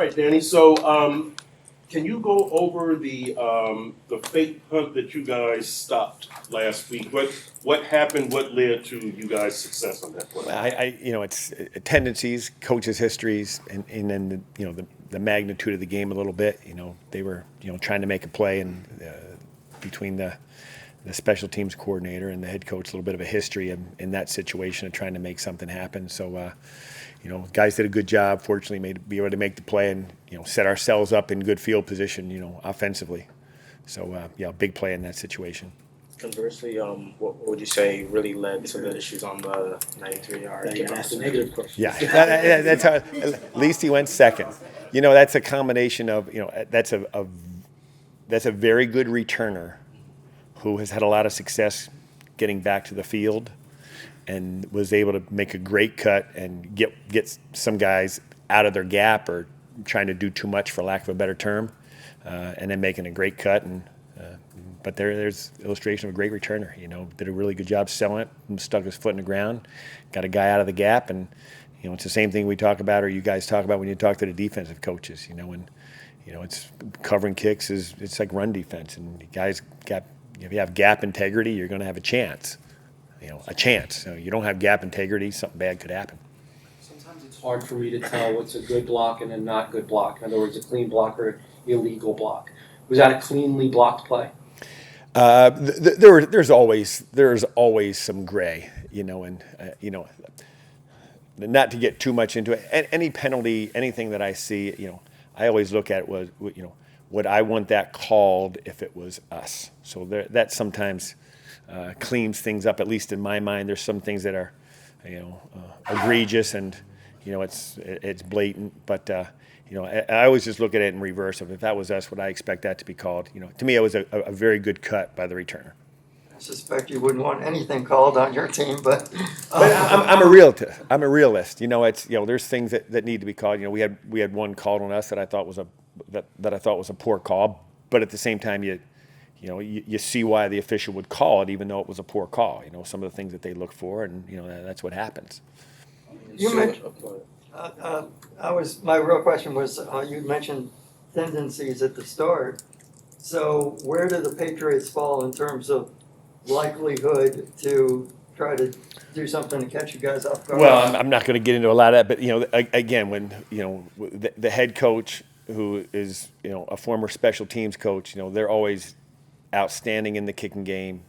right, Danny. So, can you go over the fake punt that you guys stopped last week? What happened? What led to you guys' success on that play? It's tendencies, coaches' histories, and then the magnitude of the game a little bit. They were trying to make a play, and between the special teams coordinator and the head coach, a little bit of a history in that situation of trying to make something happen. So, guys did a good job. Fortunately, be able to make the play and set ourselves up in good field position, offensively. So, big play in that situation. Conversely, what would you say really led to the issues on the 93-yard kickoff? That's a negative question. Yeah, that's how. At least he went second. That's a combination of that's a very good returner who has had a lot of success getting back to the field and was able to make a great cut and get some guys out of their gap or trying to do too much, for lack of a better term, and then making a great cut. But there's illustration of a great returner. Did a really good job selling it and stuck his foot in the ground, got a guy out of the gap, and it's the same thing we talk about, or you guys talk about when you talk to the defensive coaches. When it's covering kicks it's like run defense, and you guys if you have gap integrity, you're going to have a chance. A chance. You don't have gap integrity, something bad could happen. Sometimes it's hard for me to tell what's a good block and a not good block. In other words, a clean block or an illegal block. Was that a cleanly blocked play? There's always some gray, and not to get too much into it. Any penalty, anything that I see, I always look at it was, would I want that called if it was us? So that sometimes cleans things up. At least in my mind, there's some things that are, egregious and it's blatant, but. I always just look at it in reverse. If that was us, would I expect that to be called? To me, it was a very good cut by the returner. I suspect you wouldn't want anything called on your team, but I'm a realist. There's things that need to be called. We had one called on us that I thought was a poor call, but at the same time, you see why the official would call it, even though it was a poor call. Some of the things that they look for, and that's what happens. You mentioned. My real question was, you mentioned tendencies at the start. So where do the Patriots fall in terms of likelihood to try to do something to catch you guys off guard? Well, I'm not going to get into a lot of that, but again, when the head coach, who is a former special teams coach, they're always outstanding in the kicking game.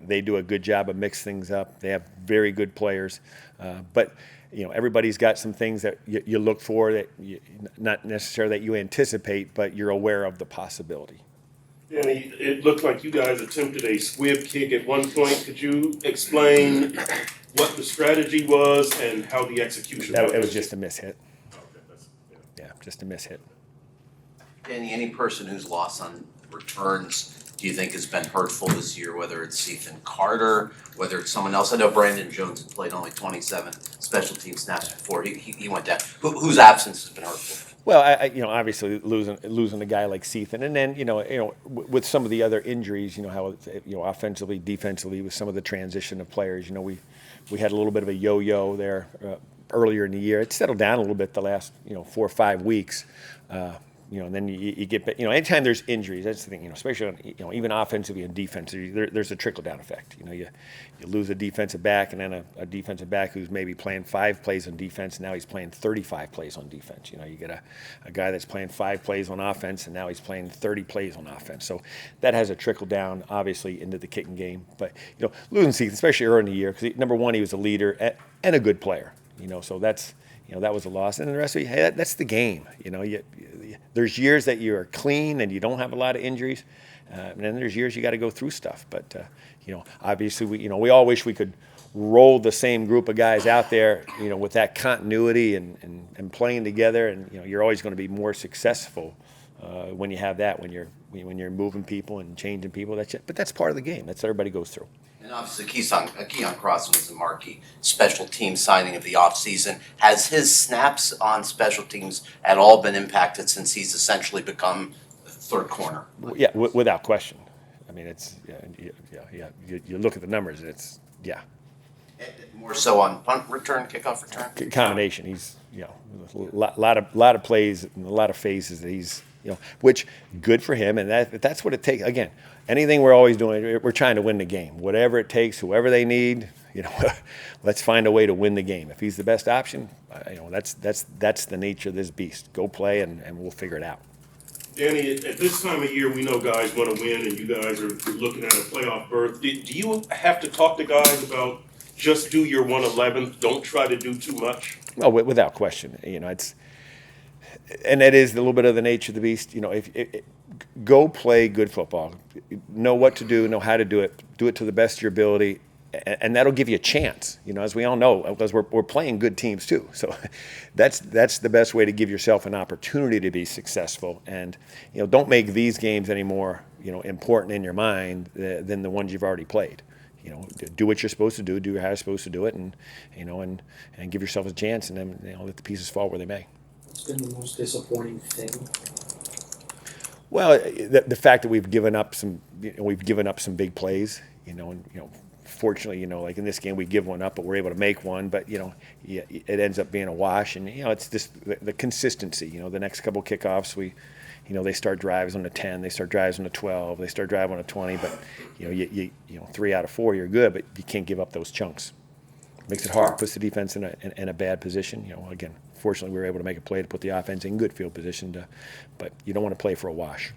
They do a good job of mix things up. They have very good players, but everybody's got some things that you look for that not necessarily that you anticipate, but you're aware of the possibility. Danny, it looked like you guys attempted a squib kick at one point. Could you explain what the strategy was and how the execution was? It was just a mishit. Yeah, just a mishit. Danny, any person who's lost on returns, do you think has been hurtful this year, whether it's Ethan Carter, whether it's someone else? I know Brandon Jones had played only 27 special team snaps before he went down. Whose absence has been hurtful? Well, obviously losing a guy like Ethan, and then with some of the other injuries, how offensively, defensively, with some of the transition of players, we had a little bit of a yo-yo there earlier in the year. It settled down a little bit the last 4 or 5 weeks. And then you get, anytime there's injuries, that's the thing, especially on, even offensively and defensively, there's a trickle-down effect. You lose a defensive back, and then a defensive back who's maybe playing 5 plays on defense, and now he's playing 35 plays on defense. You get a guy that's playing 5 plays on offense, and now he's playing 30 plays on offense. So that has a trickle-down, obviously, into the kicking game. But, losing Seath, especially early in the year, because number one, he was a leader and a good player. So that's, that was a loss. And the rest of it, hey, that's the game. There's years that you are clean and you don't have a lot of injuries, and then there's years you got to go through stuff. But obviously we all wish we could roll the same group of guys out there, with that continuity and playing together. And you're always going to be more successful when you have that, when you're moving people and changing people. But that's part of the game. That's what everybody goes through. And obviously, Keon Crossman was a marquee special team signing of the offseason. Has his snaps on special teams at all been impacted since he's essentially become the third corner? Yeah, without question. I mean, it's you look at the numbers, and it's More so on punt return, kickoff return? Combination. He's, a lot of plays and a lot of phases that he's, which good for him. And that's what it takes. Again, anything we're always doing, we're trying to win the game. Whatever it takes, whoever they need, let's find a way to win the game. If he's the best option, that's the nature of this beast. Go play and we'll figure it out. Danny, at this time of year, we know guys want to win, and you guys are looking at a playoff berth. Do you have to talk to guys about just do your 111th, don't try to do too much? Oh, without question. And that is a little bit of the nature of the beast. If go play good football, know what to do, know how to do it to the best of your ability, and that'll give you a chance. As we all know, because we're playing good teams too. So that's the best way to give yourself an opportunity to be successful. And don't make these games any more important in your mind than the ones you've already played. Do what you're supposed to do how you're supposed to do it, and and give yourself a chance, and then let the pieces fall where they may. What's been the most disappointing thing? Well, the fact that we've given up some big plays, fortunately, like in this game, we give one up, but we're able to make one. But it ends up being a wash, and it's just the consistency. The next couple kickoffs, they start drives on the 10, they start drives on the 12, they start driving on the 20. But you 3 out of 4, you're good, but you can't give up those chunks. Makes it hard. Puts the defense in a bad position. Again, fortunately, we were able to make a play to put the offense in good field position. But you don't want to play for a wash.